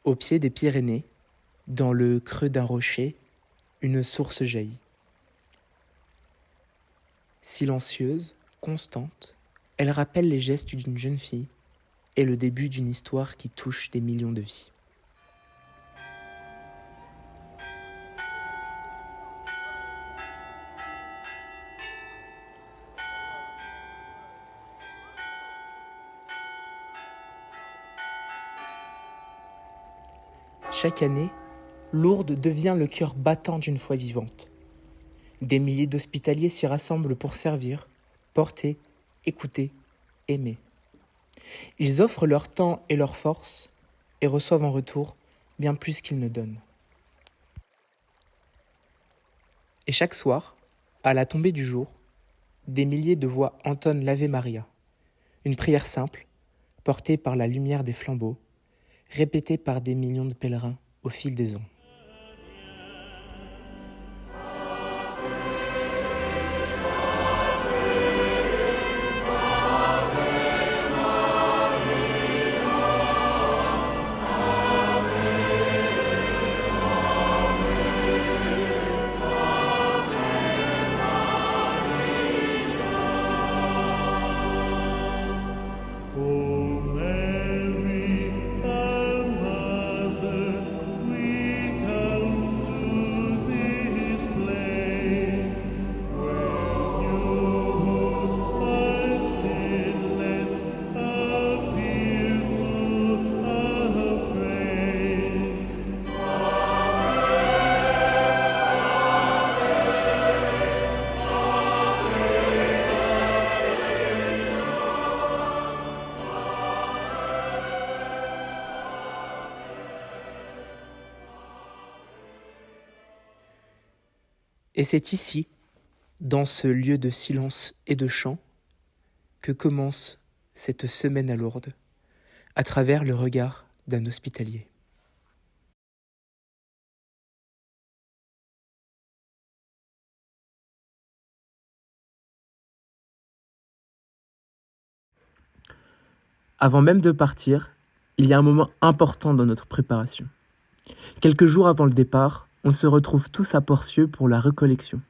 Au pied des Pyrénées, dans le creux d'un rocher, une source jaillit. Silencieuse, constante, elle rappelle les gestes d'une jeune fille et le début d'une histoire qui touche des millions de vies. Chaque année, Lourdes devient le cœur battant d'une foi vivante. Des milliers d'hospitaliers s'y rassemblent pour servir, porter, écouter, aimer. Ils offrent leur temps et leur force et reçoivent en retour bien plus qu'ils ne donnent. Et chaque soir, à la tombée du jour, des milliers de voix entonnent l'Ave Maria, une prière simple, portée par la lumière des flambeaux, répétée par des millions de pèlerins au fil des ans. Et c'est ici, dans ce lieu de silence et de chant, que commence cette semaine à Lourdes, à travers le regard d'un hospitalier. Avant même de partir, il y a un moment important dans notre préparation. Quelques jours avant le départ, on se retrouve tous à Porcieux pour la recollection.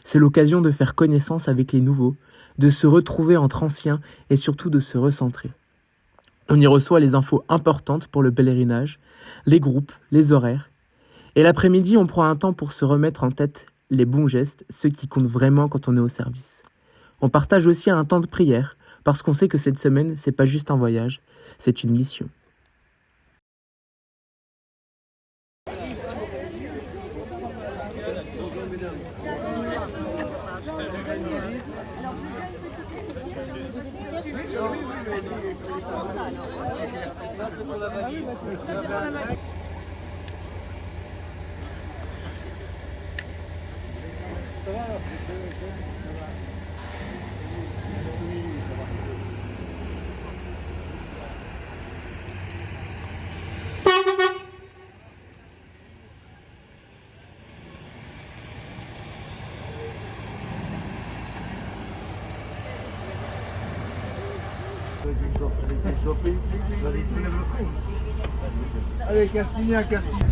C'est l'occasion de faire connaissance avec les nouveaux, de se retrouver entre anciens et surtout de se recentrer. On y reçoit les infos importantes pour le pèlerinage, les groupes, les horaires. Et l'après-midi, on prend un temps pour se remettre en tête les bons gestes, ceux qui comptent vraiment quand on est au service. On partage aussi un temps de prière, parce qu'on sait que cette semaine, c'est pas juste un voyage, c'est une mission. Allez, Castignan, Castignan.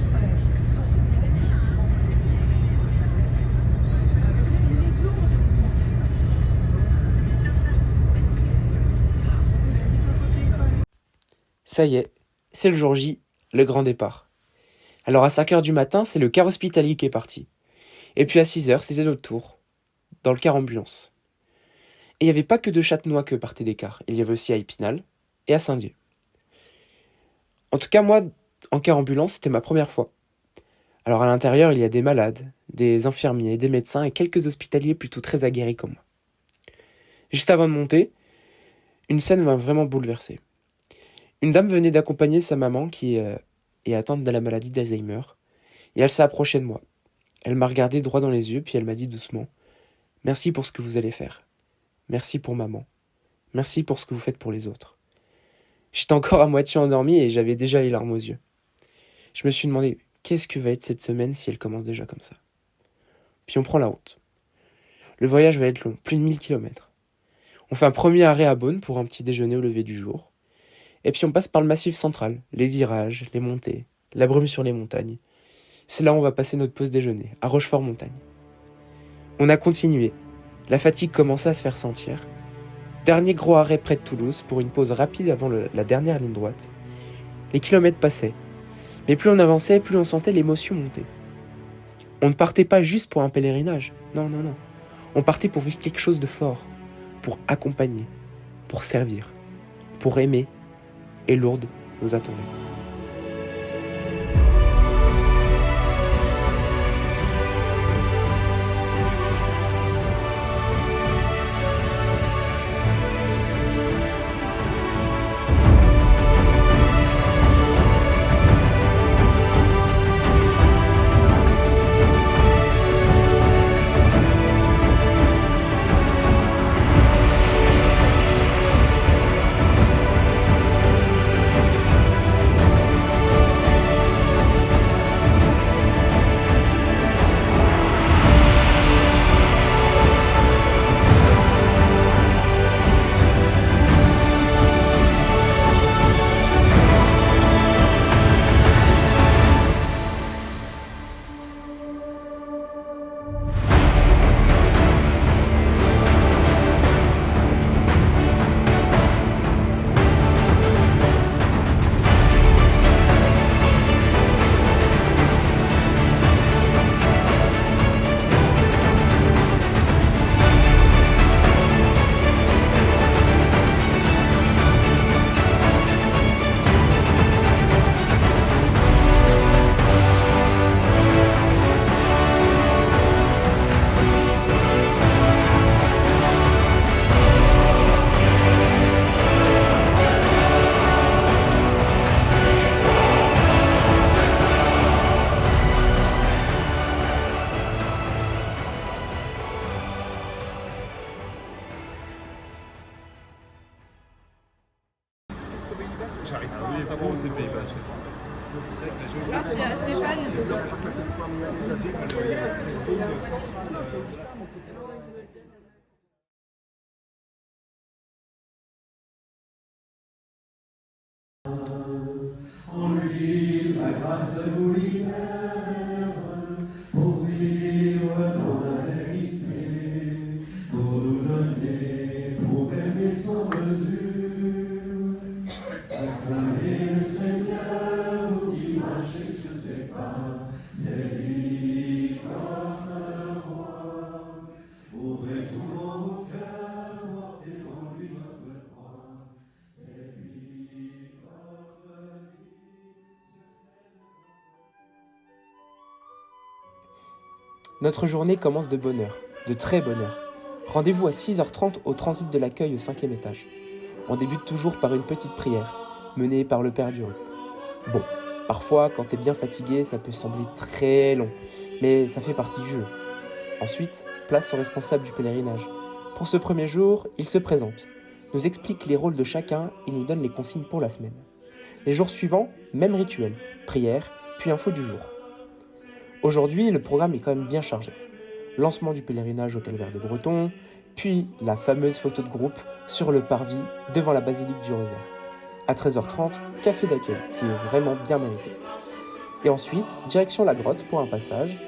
Ça y est, c'est le jour J, le grand départ. Alors à 5h du matin, c'est le car hospitalier qui est parti. Et puis à 6h, c'était notre tour, dans le car ambulance. Et il n'y avait pas que de Châtenois que partaient des cars, il y avait aussi à Épinal et à Saint-Dié. En tout cas, moi, en car ambulance, c'était ma première fois. Alors à l'intérieur, il y a des malades, des infirmiers, des médecins et quelques hospitaliers plutôt très aguerris comme moi. Juste avant de monter, une scène m'a vraiment bouleversé. Une dame venait d'accompagner sa maman qui est atteinte de la maladie d'Alzheimer, et elle s'est approchée de moi. Elle m'a regardé droit dans les yeux, puis elle m'a dit doucement « Merci pour ce que vous allez faire. Merci pour maman. Merci pour ce que vous faites pour les autres. » J'étais encore à moitié endormi et j'avais déjà les larmes aux yeux. Je me suis demandé qu'est-ce que va être cette semaine si elle commence déjà comme ça. Puis on prend la route. Le voyage va être long, plus de 1000 km. On fait un premier arrêt à Beaune pour un petit déjeuner au lever du jour. Et puis on passe par le massif central, les virages, les montées, la brume sur les montagnes. C'est là où on va passer notre pause déjeuner, à Rochefort-Montagne. On a continué. La fatigue commençait à se faire sentir. Dernier gros arrêt près de Toulouse pour une pause rapide avant la dernière ligne droite. Les kilomètres passaient. Mais plus on avançait, plus on sentait l'émotion monter. On ne partait pas juste pour un pèlerinage. Non. On partait pour vivre quelque chose de fort. Pour accompagner. Pour servir. Pour aimer. Et Lourdes nous attendait. J'arrive pas. Oui, vraiment, c'est Pays Basque. Merci à Stéphane. En lui, la grâce vous libère pour vivre dans la vérité, pour nous donner, pour aimer sans mesure. Acclamez le Seigneur qui marche sur ses pas, c'est lui notre roi. Ouvrez tous vos cœurs, portez en lui votre croix, c'est lui votre vie. Notre journée commence de bonne heure, de très bonne heure. Rendez-vous à 6h30 au transit de l'accueil au 5e étage. On débute toujours par une petite prière, menée par le Père Duru. Bon, parfois, quand t'es bien fatigué, ça peut sembler très long, mais ça fait partie du jeu. Ensuite, place au responsable du pèlerinage. Pour ce premier jour, il se présente, nous explique les rôles de chacun et nous donne les consignes pour la semaine. Les jours suivants, même rituel, prière, puis info du jour. Aujourd'hui, le programme est quand même bien chargé. Lancement du pèlerinage au Calvaire des Bretons, puis la fameuse photo de groupe sur le parvis devant la basilique du Rosaire. À 13h30, café d'accueil, qui est vraiment bien mérité. Et ensuite, direction la grotte pour un passage,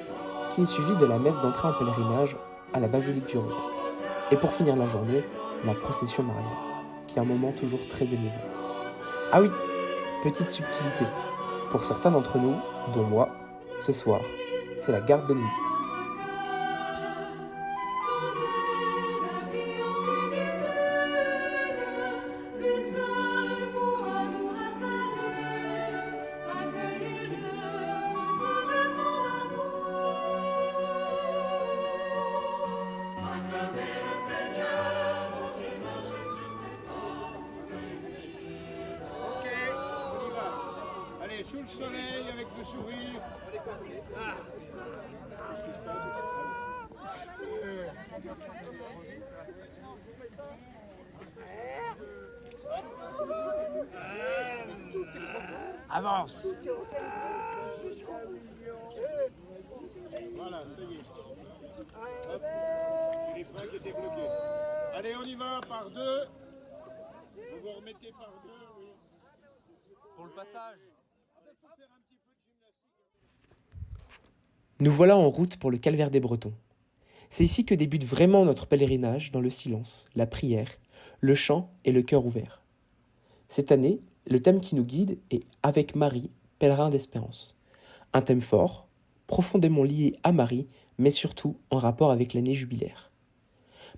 qui est suivi de la messe d'entrée en pèlerinage à la basilique du Rosaire. Et pour finir la journée, la procession mariale, qui est un moment toujours très émouvant. Ah oui, petite subtilité. Pour certains d'entre nous, dont moi, ce soir, c'est la garde de nuit. Allez, sous le soleil, avec le sourire. Avance. Voilà, ça y est. Hop. Les freins qui étaient bloqués. Allez, on y va par deux. Vous vous remettez par deux, oui. pour le passage. Nous voilà en route pour le calvaire des Bretons. C'est ici que débute vraiment notre pèlerinage dans le silence, la prière, le chant et le cœur ouvert. Cette année, le thème qui nous guide est « Avec Marie, pèlerin d'espérance ». Un thème fort, profondément lié à Marie, mais surtout en rapport avec l'année jubilaire.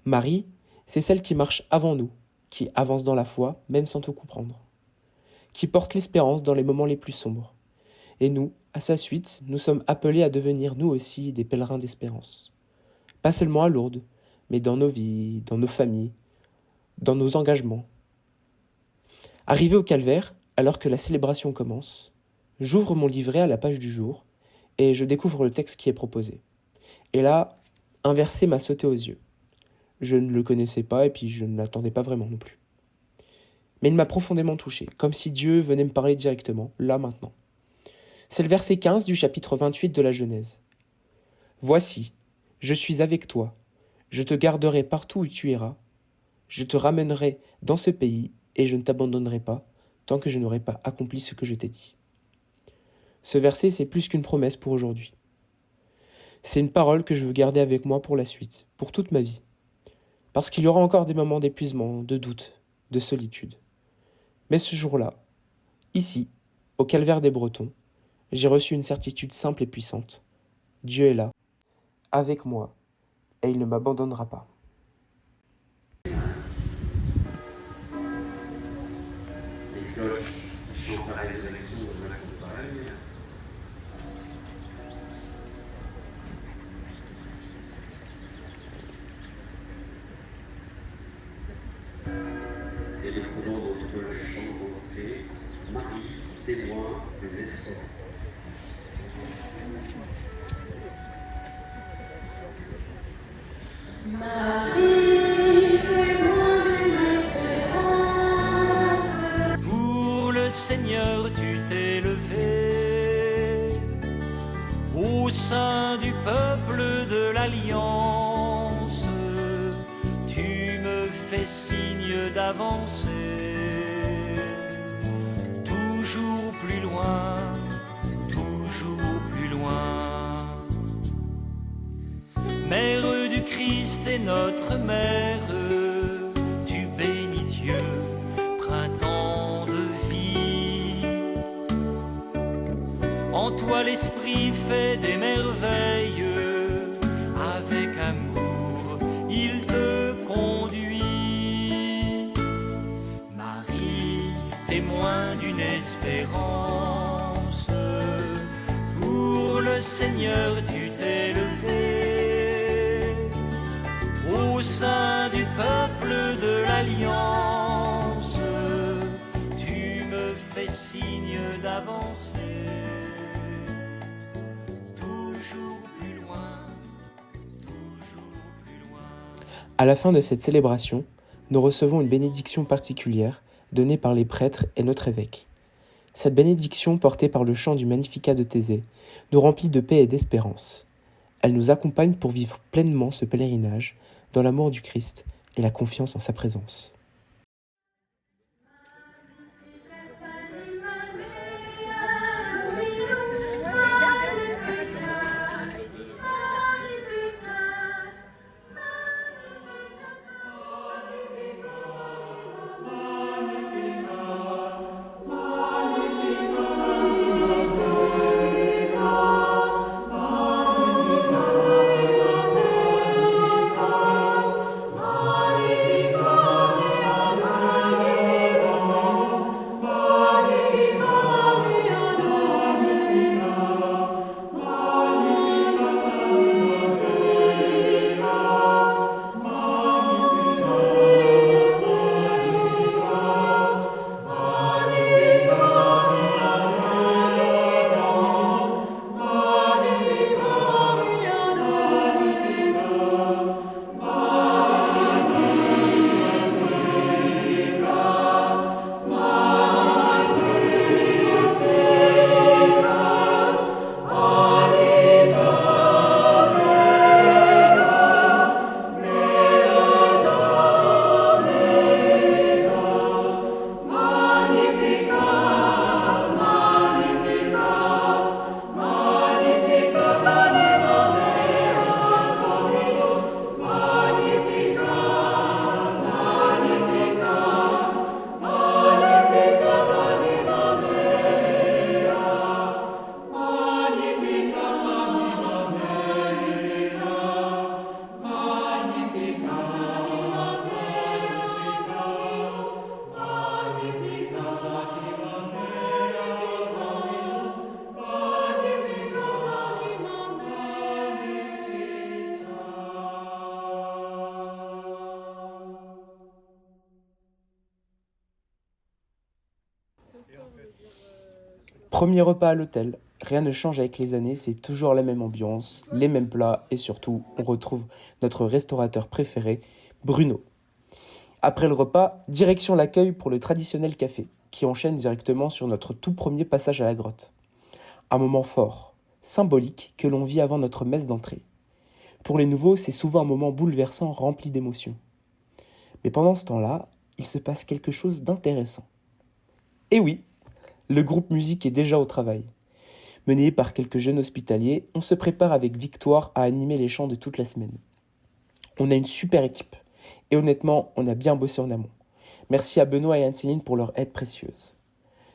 Marie, c'est celle qui marche avant nous, qui avance dans la foi, même sans tout comprendre, qui porte l'espérance dans les moments les plus sombres. Et nous, à sa suite, nous sommes appelés à devenir nous aussi des pèlerins d'espérance. Pas seulement à Lourdes, mais dans nos vies, dans nos familles, dans nos engagements. Arrivé au calvaire, alors que la célébration commence, j'ouvre mon livret à la page du jour et je découvre le texte qui est proposé. Et là, un verset m'a sauté aux yeux. Je ne le connaissais pas et puis je ne l'attendais pas vraiment non plus. Mais il m'a profondément touché, comme si Dieu venait me parler directement, là maintenant. C'est le verset 15 du chapitre 28 de la Genèse. « Voici, je suis avec toi, je te garderai partout où tu iras, je te ramènerai dans ce pays et je ne t'abandonnerai pas tant que je n'aurai pas accompli ce que je t'ai dit. » Ce verset, c'est plus qu'une promesse pour aujourd'hui. C'est une parole que je veux garder avec moi pour la suite, pour toute ma vie. Parce qu'il y aura encore des moments d'épuisement, de doute, de solitude. Mais ce jour-là, ici, au calvaire des Bretons, j'ai reçu une certitude simple et puissante. Dieu est là, avec moi, et il ne m'abandonnera pas. Les cloches chantent la résurrection de la campagne. Et les courants notre chant monté, Marie, témoin de l'essor. Pour le Seigneur, tu t'es levé au sein du peuple de l'Alliance. Tu me fais signe d'avancer, toujours plus loin, toujours plus loin. Mère du Christ et notre mère, tu bénis Dieu, printemps de vie. En toi l'Esprit fait des merveilles, avec amour il te conduit. Marie, témoin d'une espérance, pour le Seigneur tu t'es levé au sein du peuple de l'Alliance. Tu me fais signe d'avancer, toujours plus loin, toujours plus loin. À la fin de cette célébration, nous recevons une bénédiction particulière donnée par les prêtres et notre évêque. Cette bénédiction, portée par le chant du Magnificat de Thésée, nous remplit de paix et d'espérance. Elle nous accompagne pour vivre pleinement ce pèlerinage dans l'amour du Christ et la confiance en sa présence. Magnificat, Premier repas à l'hôtel. Rien ne change avec les années, c'est toujours la même ambiance, les mêmes plats et surtout, on retrouve notre restaurateur préféré, Bruno. Après le repas, direction l'accueil pour le traditionnel café, qui enchaîne directement sur notre tout premier passage à la grotte. Un moment fort, symbolique, que l'on vit avant notre messe d'entrée. Pour les nouveaux, c'est souvent un moment bouleversant, rempli d'émotions. Mais pendant ce temps-là, il se passe quelque chose d'intéressant. Et oui, le groupe musique est déjà au travail. Mené par quelques jeunes hospitaliers, on se prépare avec victoire à animer les chants de toute la semaine. On a une super équipe. Et honnêtement, on a bien bossé en amont. Merci à Benoît et Anne-Céline pour leur aide précieuse.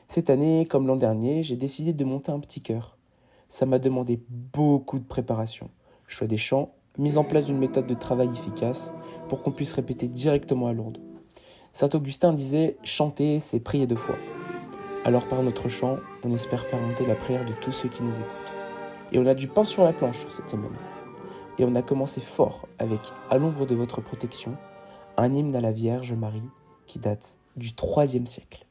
Cette année, comme l'an dernier, j'ai décidé de monter un petit chœur. Ça m'a demandé beaucoup de préparation. Choix des chants, mise en place d'une méthode de travail efficace pour qu'on puisse répéter directement à Lourdes. Saint Augustin disait « Chanter, c'est prier 2 fois ». Alors par notre chant, on espère faire monter la prière de tous ceux qui nous écoutent. Et on a du pain sur la planche sur cette semaine. Et on a commencé fort avec « À l'ombre de votre protection », un hymne à la Vierge Marie qui date du IIIe siècle.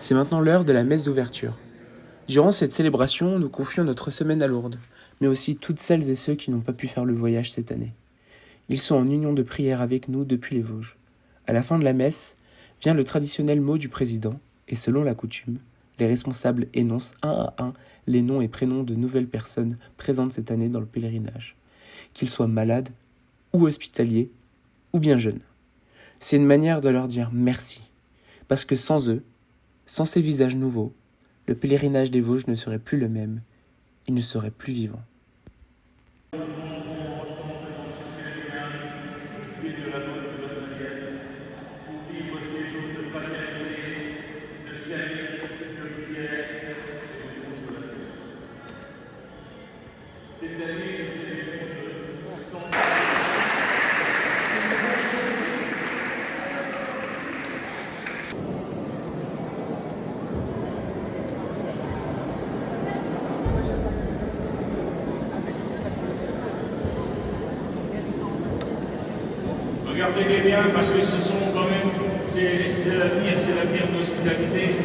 C'est maintenant l'heure de la messe d'ouverture. Durant cette célébration, nous confions notre semaine à Lourdes, mais aussi toutes celles et ceux qui n'ont pas pu faire le voyage cette année. Ils sont en union de prière avec nous depuis les Vosges. À la fin de la messe, vient le traditionnel mot du président, et selon la coutume, les responsables énoncent un à un les noms et prénoms de nouvelles personnes présentes cette année dans le pèlerinage, qu'ils soient malades ou hospitaliers ou bien jeunes. C'est une manière de leur dire merci, parce que sans eux, sans ces visages nouveaux, le pèlerinage des Vosges ne serait plus le même, il ne serait plus vivant. Regardez-les bien parce que ce sont quand même, c'est l'avenir de l'hospitalité.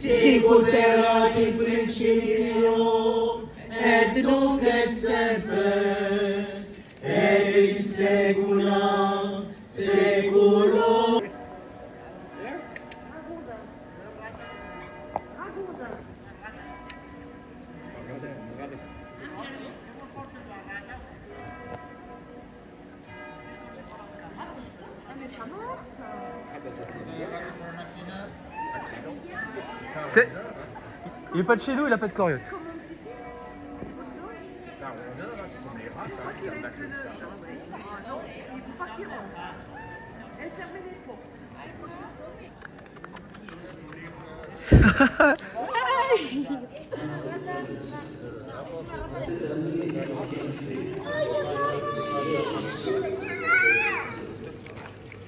Sicut erat in principio, et nunc et semper, et in saecula saeculorum. Il n'est pas de chez nous, il n'a pas de coriote.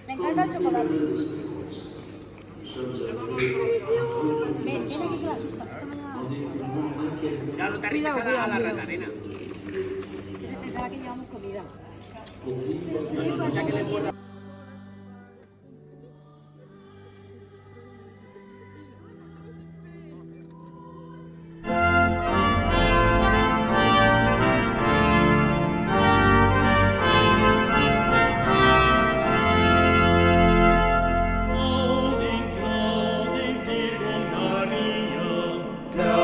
Le encanta el chocolate. Ven aquí que la asusta. Ya no te arrimes a la rata, nena. Se pensaba que llevamos comida. Esa que le muerda. Gloria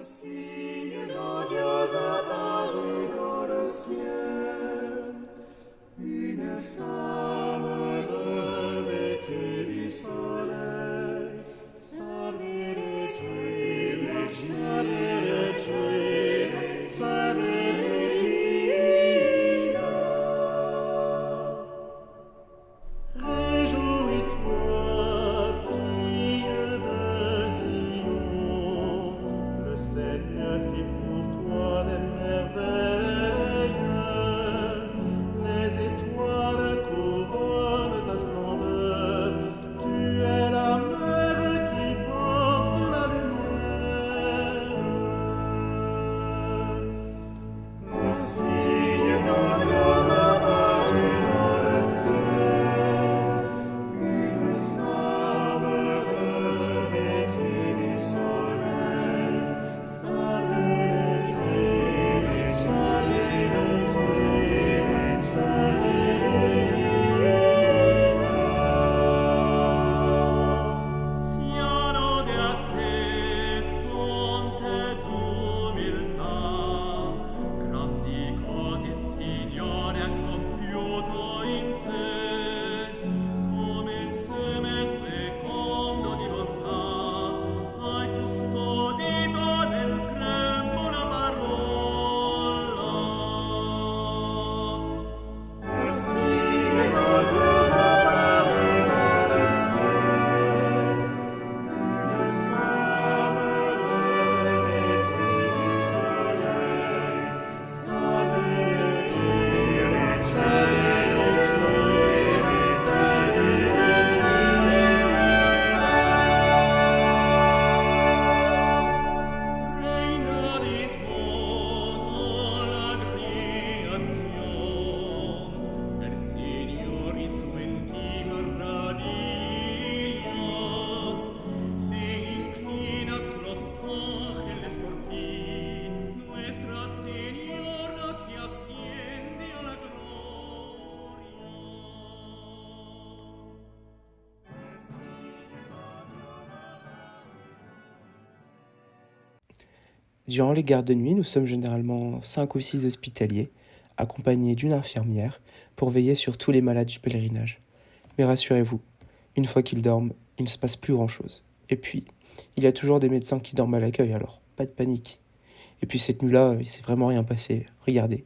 Signe grandiose apparut dans le ciel, une femme revêtue du soleil, Salve Regina, Salve Regina. Réjouis-toi, fille de Sion, le Seigneur fit pour toi des merveilles. Les étoiles couronnent ta splendeur. Tu es la mère qui porte la lumière. Un signe grandiose apparut dans le ciel, une femme revêtue du soleil. Salve Regina, Salve Regina. Siano de a te, fonte d'umiltà, grandi cose il Signore ha compiuto in te, come seme fecondo di bontà, hai custodito nel grembo una parola. Un signe grandiose apparut dans le ciel, une femme revêtue du soleil. Salve Regina, Salve Regina, Salve Regina. Reina di toda la creación, el Señor y su intima maravillas, se inclinan los ángeles por ti, Nuestra Señora que asciende a la gloria. Durant les gardes de nuit, nous sommes généralement 5 ou 6 hospitaliers, accompagnés d'une infirmière, pour veiller sur tous les malades du pèlerinage. Mais rassurez-vous, une fois qu'ils dorment, il ne se passe plus grand-chose. Et puis, il y a toujours des médecins qui dorment à l'accueil, alors pas de panique. Et puis cette nuit-là, il s'est vraiment rien passé. Regardez,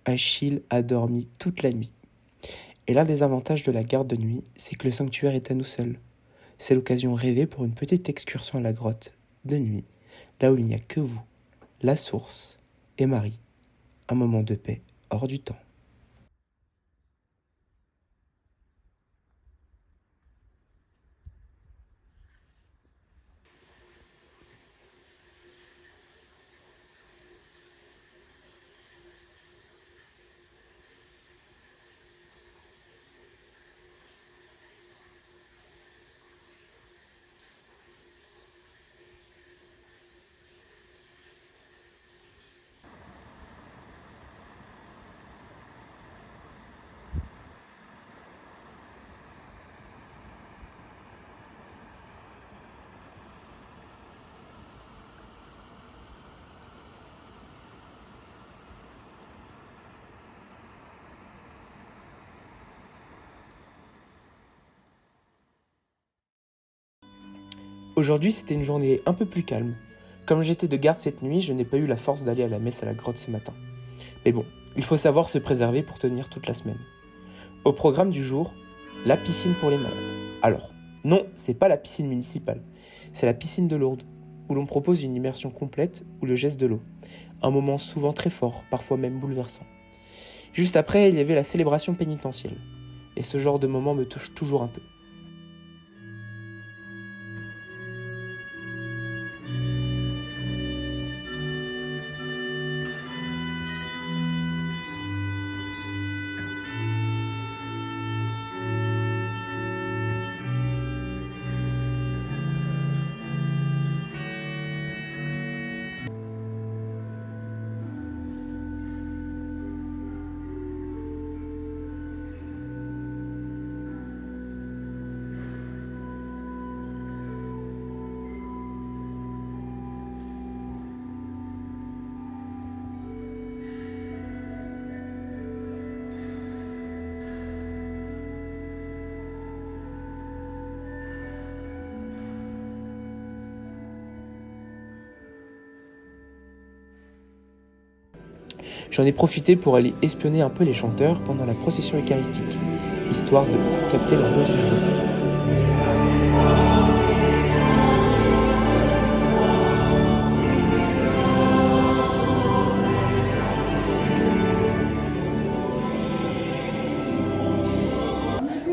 Achille a dormi toute la nuit. Et l'un des avantages de la garde de nuit, c'est que le sanctuaire est à nous seuls. C'est l'occasion rêvée pour une petite excursion à la grotte, de nuit, là où il n'y a que vous, la source et Marie. Un moment de paix hors du temps. Aujourd'hui, c'était une journée un peu plus calme. Comme j'étais de garde cette nuit, je n'ai pas eu la force d'aller à la messe à la grotte ce matin. Mais bon, il faut savoir se préserver pour tenir toute la semaine. Au programme du jour, la piscine pour les malades. Alors, non, c'est pas la piscine municipale, c'est la piscine de Lourdes, où l'on propose une immersion complète ou le geste de l'eau. Un moment souvent très fort, parfois même bouleversant. Juste après, il y avait la célébration pénitentielle. Et ce genre de moment me touche toujours un peu. J'en ai profité pour aller espionner un peu les chanteurs pendant la procession eucharistique, histoire de capter l'ambiance du jour.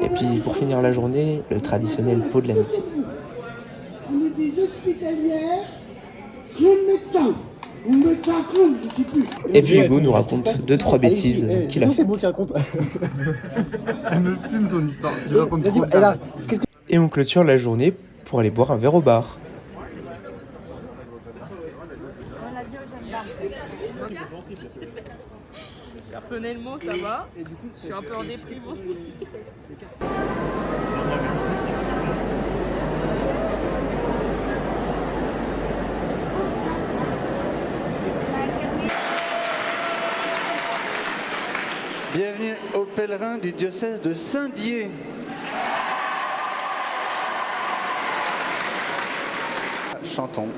Et puis pour finir la journée, le traditionnel pot de l'amitié. On est des hospitalières, clown médecin. Ou médecin clown, je sais plus. Et puis Hugo nous raconte 2-3 bêtises qu'il a faites. Elle me fume ton histoire. Tu racontes trop bien. Et on clôture la journée pour aller boire un verre au bar. Personnellement, ça va. Je suis un peu en déprime aussi. Bienvenue aux pèlerins du diocèse de Saint-Dié. Chantons.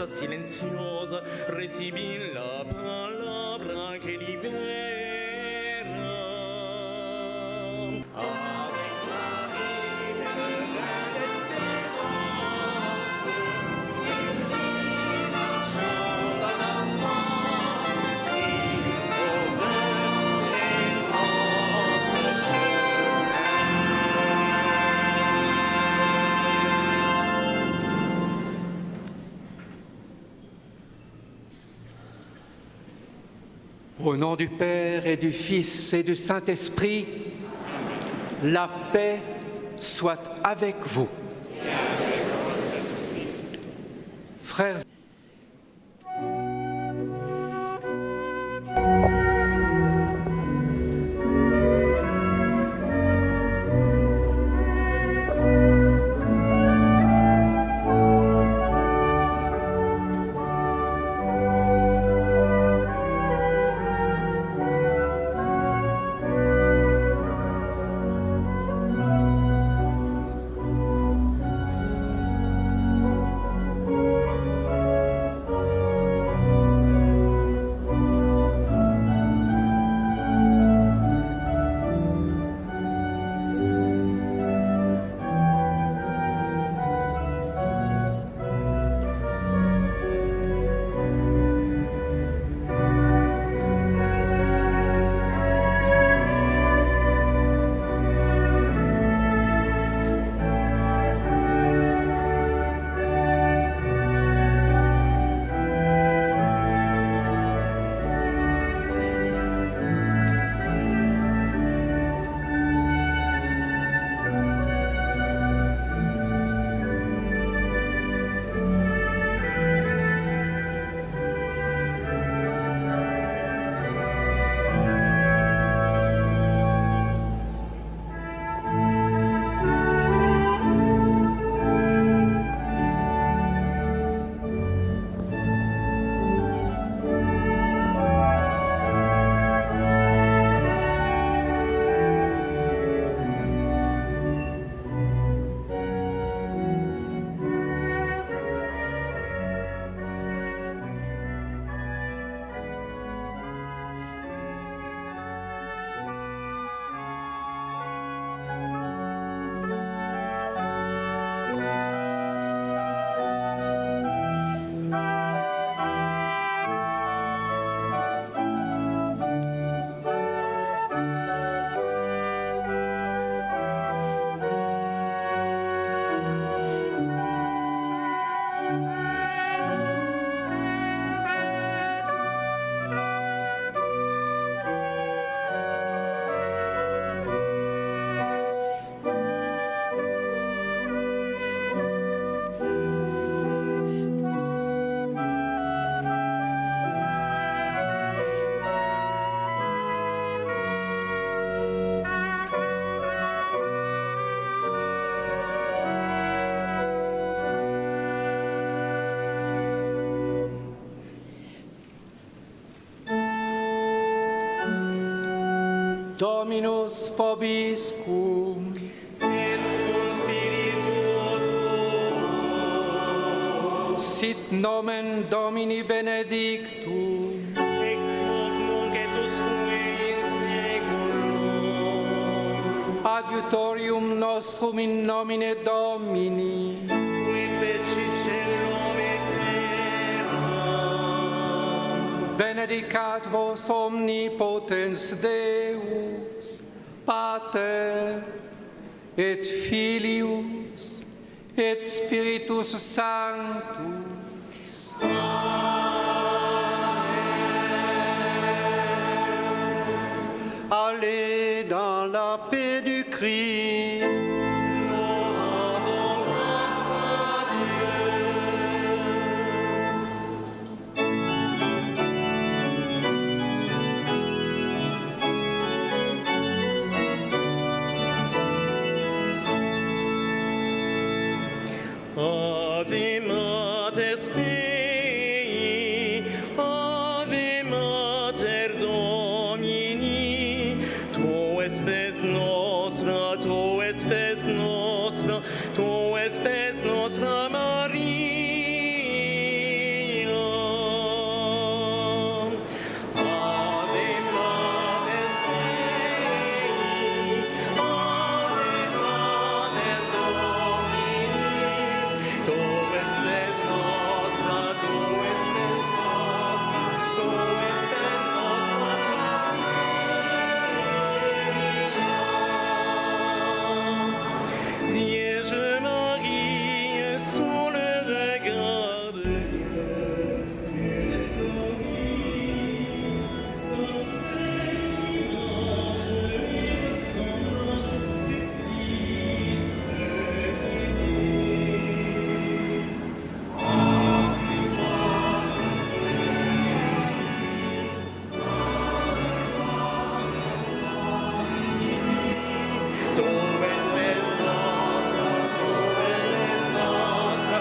Silenziosa, recibi la palabra che libera. Ave Maria, Au nom du Père et du Fils et du Saint-Esprit, la paix soit avec vous. Frères Dominus vobiscum. Et cum spiritu tuo. Sit nomen Domini benedictum. Ex hoc nunc et usque in seculum. Adiutorium nostrum in nomine Domini. Qui feci celum et terra. Benedicat vos omnipotens Deus, Pater, et Filius, et Spiritus Sanctus. Allez dans la paix du Christ. Ave Mater Spei, Ave Mater Domini, Tu espes nostra, Tu espes nostra, Tu espes nostra Maria. Ave Mater Spei, Ave Mater Domini, Tu espes nostra, Tu espes nostra, Tu espes nostra Maria. Vierge Marie, sous le regard de Dieu, tu es bénie. Ton ange ressemblance du Fils Tu espes nostra, Tu espes nostra,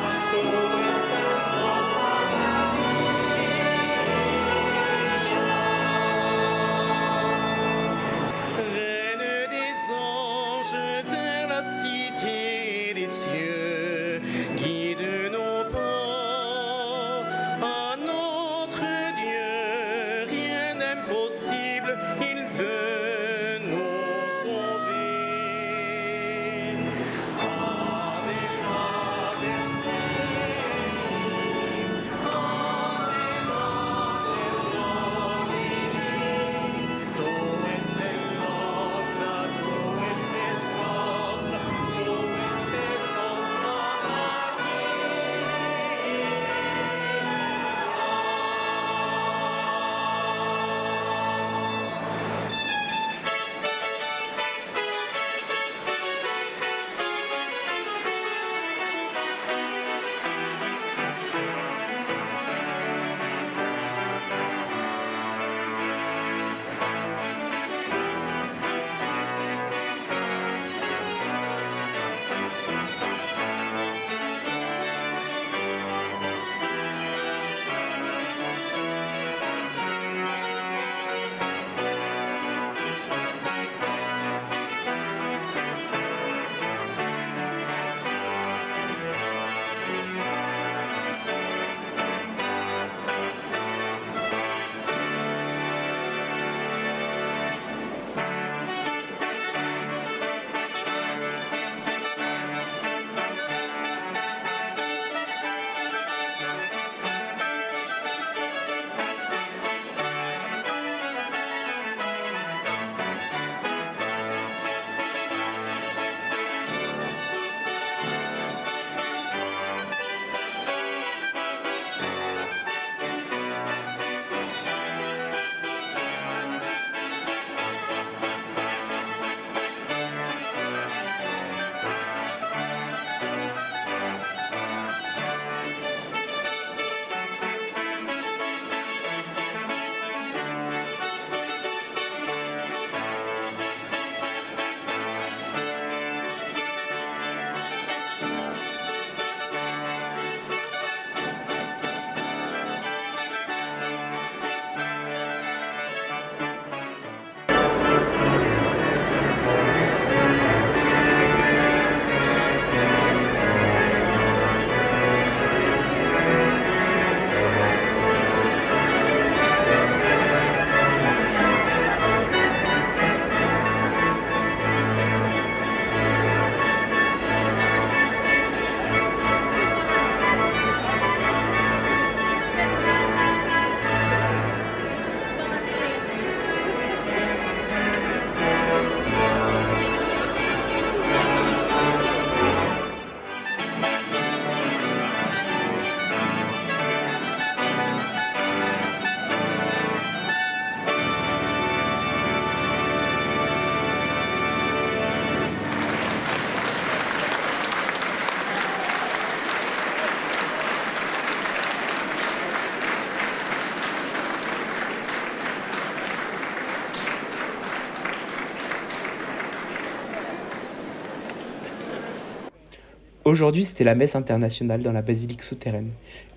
Aujourd'hui, c'était la messe internationale dans la basilique souterraine.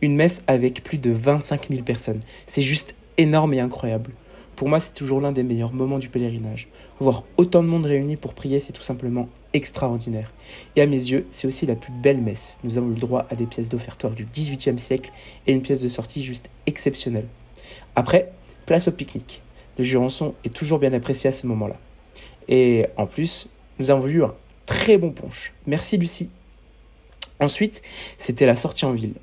Une messe avec plus de 25 000 personnes. C'est juste énorme et incroyable. Pour moi, c'est toujours l'un des meilleurs moments du pèlerinage. Voir autant de monde réuni pour prier, c'est tout simplement extraordinaire. Et à mes yeux, c'est aussi la plus belle messe. Nous avons eu le droit à des pièces d'offertoire du XVIIIe siècle et une pièce de sortie juste exceptionnelle. Après, place au pique-nique. Le Jurançon est toujours bien apprécié à ce moment-là. Et en plus, nous avons eu un très bon punch. Merci Lucie. Ensuite, c'était la sortie en ville.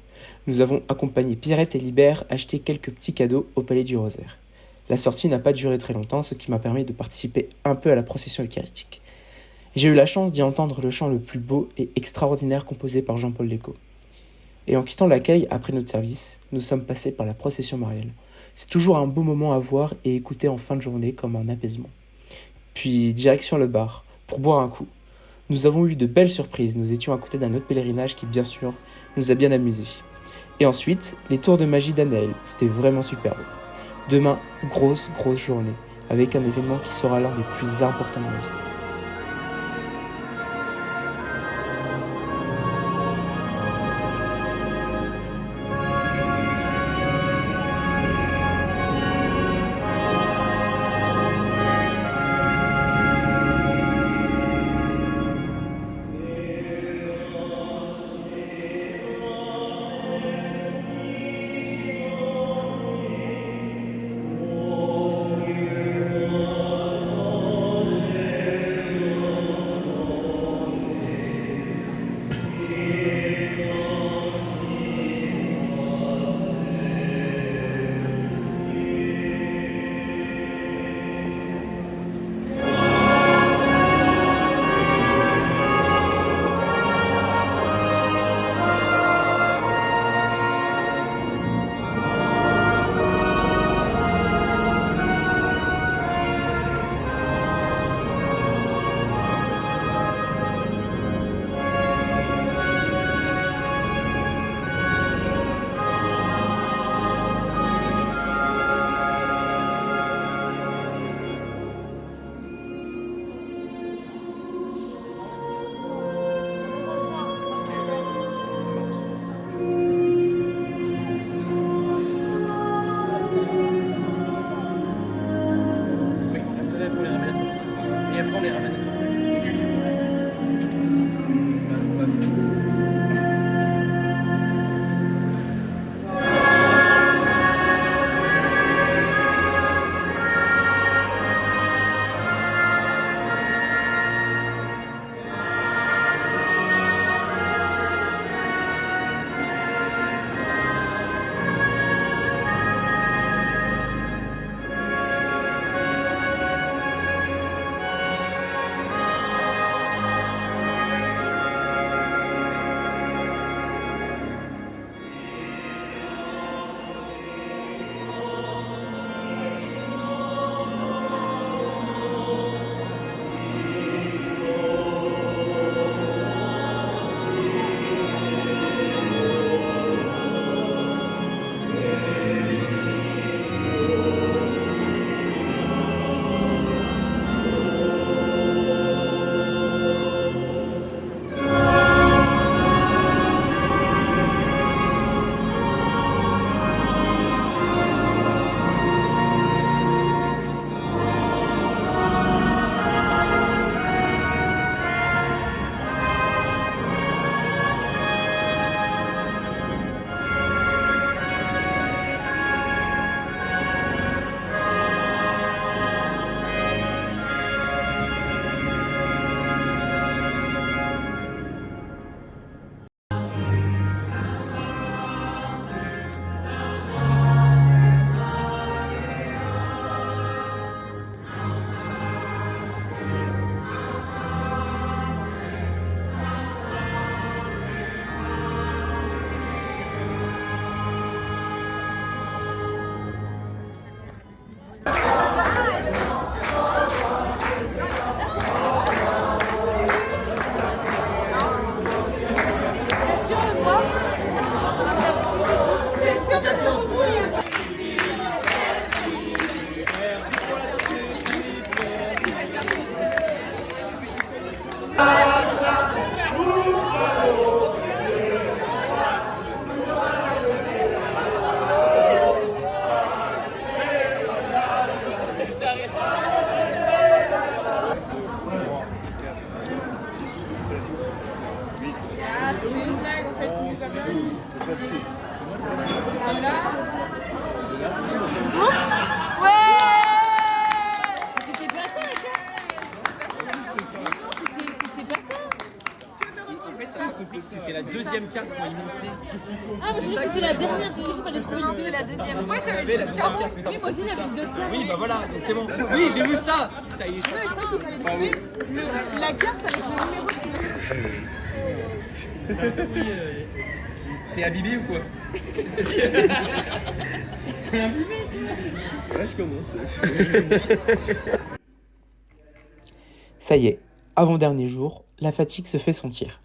Nous avons accompagné Pierrette et Libert acheter quelques petits cadeaux au Palais du Rosaire. La sortie n'a pas duré très longtemps, ce qui m'a permis de participer un peu à la procession eucharistique. J'ai eu la chance d'y entendre le chant le plus beau et extraordinaire composé par Jean-Paul Lécaut. Et en quittant l'accueil après notre service, nous sommes passés par la procession mariale. C'est toujours un beau moment à voir et écouter en fin de journée comme un apaisement. Puis direction le bar, pour boire un coup. Nous avons eu de belles surprises, nous étions à côté d'un autre pèlerinage qui, bien sûr, nous a bien amusés. Et ensuite, les tours de magie d'Anaël, c'était vraiment superbe. Demain, grosse journée, avec un événement qui sera l'un des plus importants de ma vie. une blague en fait, c'est pas blague. C'était pas ça la carte. C'était pas ça. C'était la deuxième carte qu'on lui montrait. Ah, mais je crois que c'était la dernière, parce qu'il fallait trouver une. C'était la deuxième. Moi j'avais la deuxième carte. Oui, moi aussi j'avais deux cartes. Oui, bah voilà, donc c'est bon. Oui, j'ai vu ça. Putain, il est chaud. Je crois qu'il fallait trouver la carte avec le numéro de T'es imbibé ou quoi? T'es imbibé toi? Ouais, je commence. Ça y est, avant-dernier jour, la fatigue se fait sentir.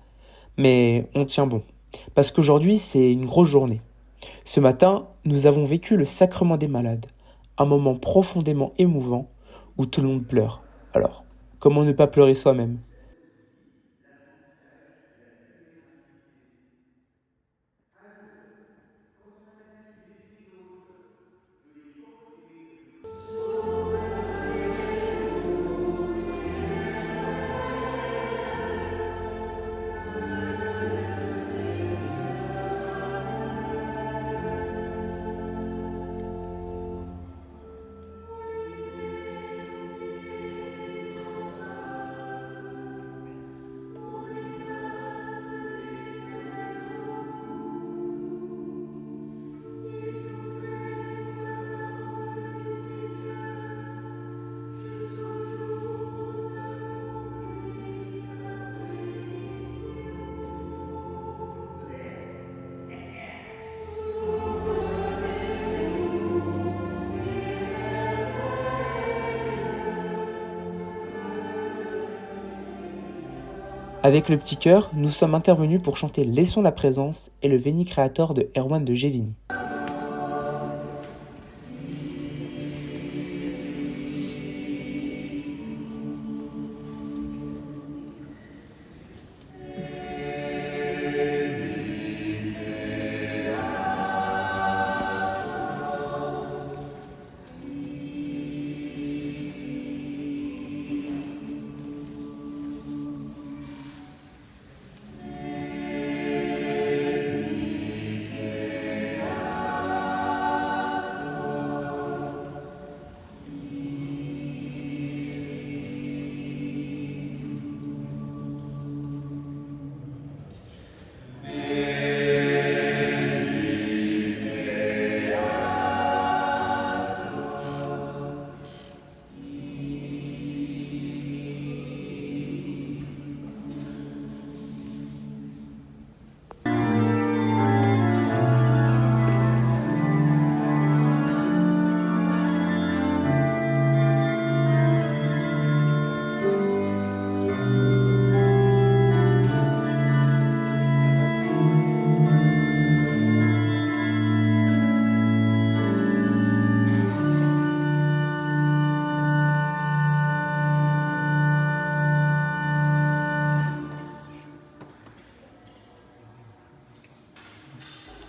Mais on tient bon, parce qu'aujourd'hui c'est une grosse journée. Ce matin, nous avons vécu le sacrement des malades, un moment profondément émouvant où tout le monde pleure. Alors, comment ne pas pleurer soi-même ? Avec le petit chœur, nous sommes intervenus pour chanter Laissons la présence et le Veni Creator de Erwan de Gévigny.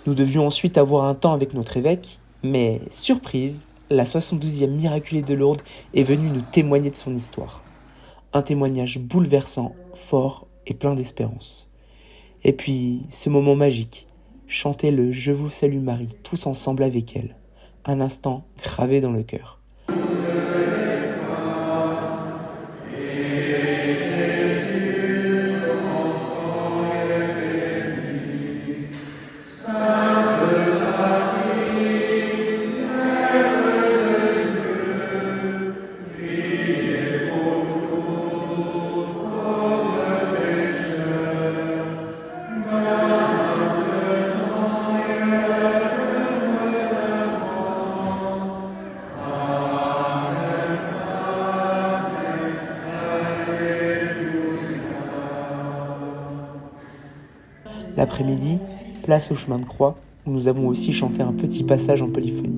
Nous devions ensuite avoir un temps avec notre évêque, mais surprise, la 72e miraculée de Lourdes est venue nous témoigner de son histoire. Un témoignage bouleversant, fort et plein d'espérance. Et puis, ce moment magique, chanter le « Je vous salue Marie » tous ensemble avec elle, un instant gravé dans le cœur. L'après-midi, place au chemin de croix, où nous avons aussi chanté un petit passage en polyphonie.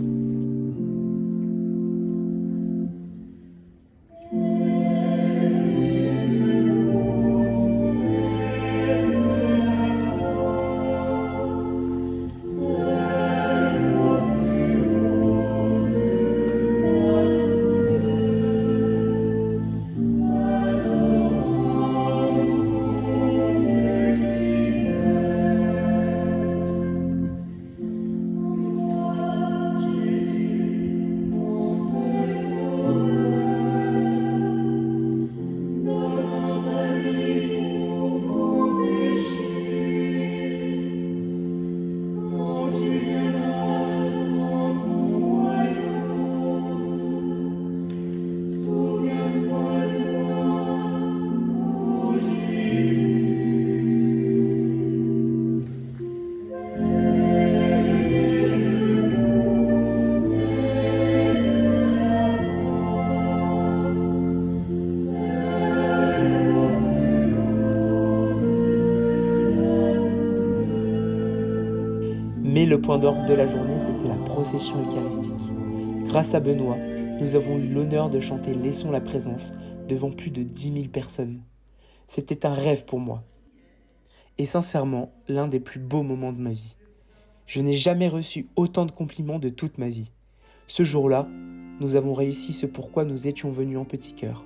Mais le point d'orgue de la journée, c'était la procession eucharistique. Grâce à Benoît, nous avons eu l'honneur de chanter « Laissons la présence » devant plus de 10 000 personnes. C'était un rêve pour moi. Et sincèrement, l'un des plus beaux moments de ma vie. Je n'ai jamais reçu autant de compliments de toute ma vie. Ce jour-là, nous avons réussi ce pourquoi nous étions venus en petit cœur.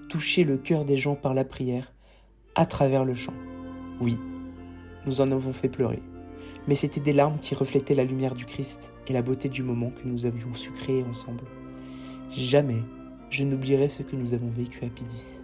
Toucher le cœur des gens par la prière, à travers le chant. Oui, nous en avons fait pleurer. Mais c'était des larmes qui reflétaient la lumière du Christ et la beauté du moment que nous avions su créer ensemble. Jamais je n'oublierai ce que nous avons vécu à Pidis.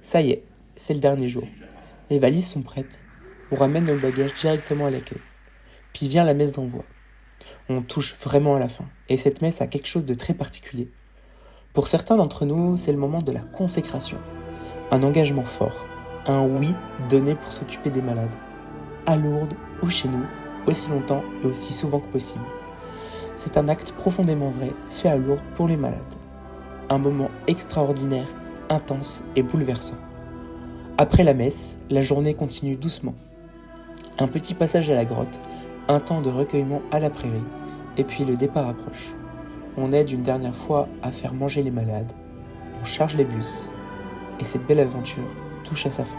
Ça y est, c'est le dernier jour. Les valises sont prêtes. On ramène nos bagages directement à l'accueil. Puis vient la messe d'envoi. On touche vraiment à la fin. Et cette messe a quelque chose de très particulier. Pour certains d'entre nous, c'est le moment de la consécration. Un engagement fort. Un oui donné pour s'occuper des malades. À Lourdes ou chez nous, aussi longtemps et aussi souvent que possible. C'est un acte profondément vrai, fait à Lourdes pour les malades. Un moment extraordinaire, intense et bouleversant. Après la messe, la journée continue doucement. Un petit passage à la grotte, un temps de recueillement à la prairie, et puis le départ approche. On aide une dernière fois à faire manger les malades, on charge les bus, et cette belle aventure touche à sa fin.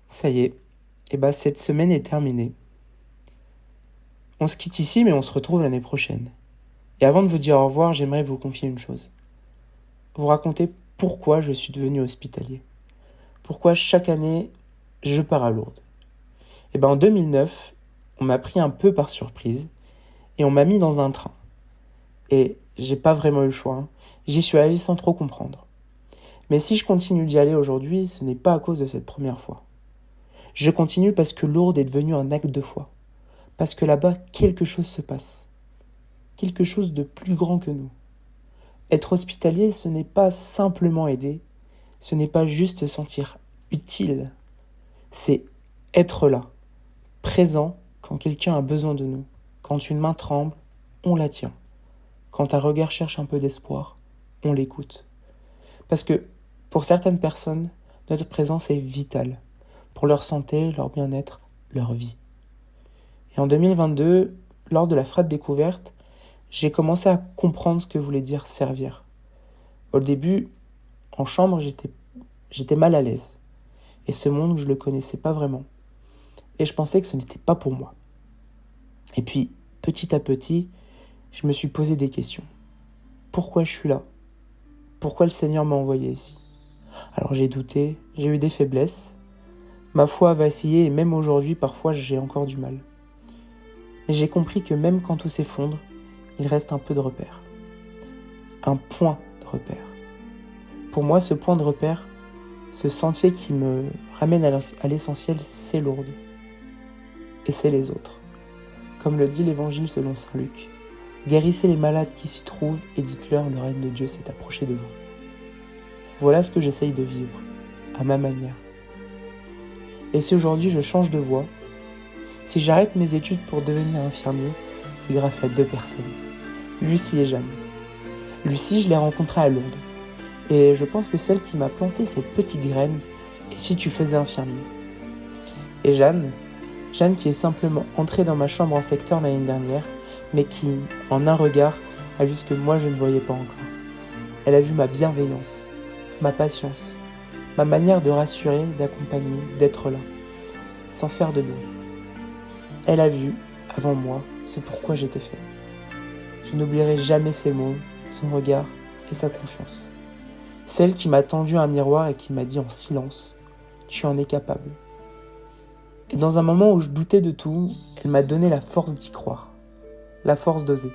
Ça y est, cette semaine est terminée. On se quitte ici, mais on se retrouve l'année prochaine. Et avant de vous dire au revoir, j'aimerais vous confier une chose. Vous raconter pourquoi je suis devenu hospitalier. Pourquoi chaque année, je pars à Lourdes. En 2009, on m'a pris un peu par surprise et on m'a mis dans un train. Et j'ai pas vraiment eu le choix. J'y suis allé sans trop comprendre. Mais si je continue d'y aller aujourd'hui, ce n'est pas à cause de cette première fois. Je continue parce que Lourdes est devenu un acte de foi. Parce que là-bas, quelque chose se passe. Quelque chose de plus grand que nous. Être hospitalier, ce n'est pas simplement aider. Ce n'est pas juste se sentir utile. C'est être là, présent quand quelqu'un a besoin de nous. Quand une main tremble, on la tient. Quand un regard cherche un peu d'espoir, on l'écoute. Parce que, pour certaines personnes, notre présence est vitale. Pour leur santé, leur bien-être, leur vie. Et en 2022, lors de la frate découverte, j'ai commencé à comprendre ce que voulait dire servir. Au début, en chambre, j'étais mal à l'aise. Et ce monde, je le connaissais pas vraiment. Et je pensais que ce n'était pas pour moi. Et puis, petit à petit, je me suis posé des questions. Pourquoi je suis là ? Pourquoi le Seigneur m'a envoyé ici ? Alors j'ai douté, j'ai eu des faiblesses. Ma foi a vacillé et même aujourd'hui, parfois, j'ai encore du mal. Mais j'ai compris que même quand tout s'effondre, il reste un peu de repère. Un point de repère. Pour moi, ce point de repère, ce sentier qui me ramène à l'essentiel, c'est Lourdes. Et c'est les autres. Comme le dit l'Évangile selon saint Luc, guérissez les malades qui s'y trouvent et dites-leur le règne de Dieu s'est approché de vous. Voilà ce que j'essaye de vivre, à ma manière. Et si aujourd'hui je change de voie, si j'arrête mes études pour devenir infirmier, c'est grâce à 2 personnes, Lucie et Jeanne. Lucie, je l'ai rencontrée à Lourdes. Et je pense que celle qui m'a planté cette petite graine, et si tu faisais infirmier. Et Jeanne qui est simplement entrée dans ma chambre en secteur l'année dernière, mais qui, en un regard, a vu ce que moi je ne voyais pas encore. Elle a vu ma bienveillance, ma patience, ma manière de rassurer, d'accompagner, d'être là, sans faire de bruit. Elle a vu, avant moi, ce pourquoi j'étais fait. Je n'oublierai jamais ses mots, son regard et sa confiance. Celle qui m'a tendu un miroir et qui m'a dit en silence « Tu en es capable ». Et dans un moment où je doutais de tout, elle m'a donné la force d'y croire, la force d'oser.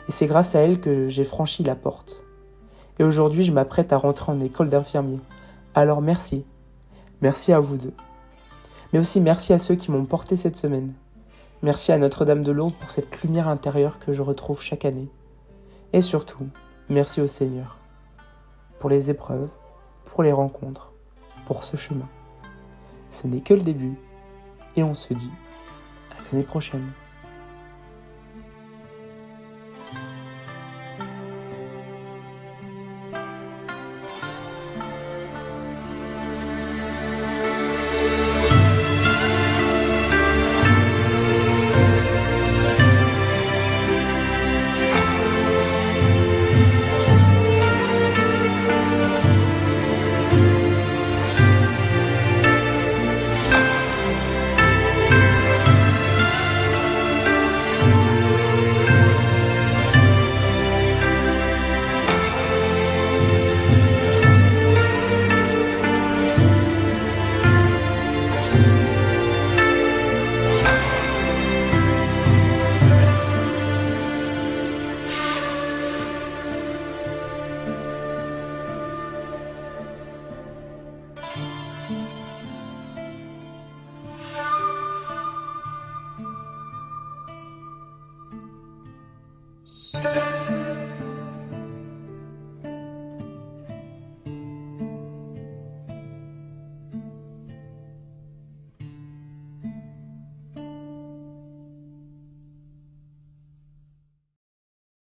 Et c'est grâce à elle que j'ai franchi la porte. Et aujourd'hui, je m'apprête à rentrer en école d'infirmier. Alors merci. Merci à vous 2. Mais aussi merci à ceux qui m'ont porté cette semaine. Merci à Notre-Dame de Lourdes pour cette lumière intérieure que je retrouve chaque année. Et surtout, merci au Seigneur. Pour les épreuves, pour les rencontres, pour ce chemin. Ce n'est que le début. Et on se dit à l'année prochaine.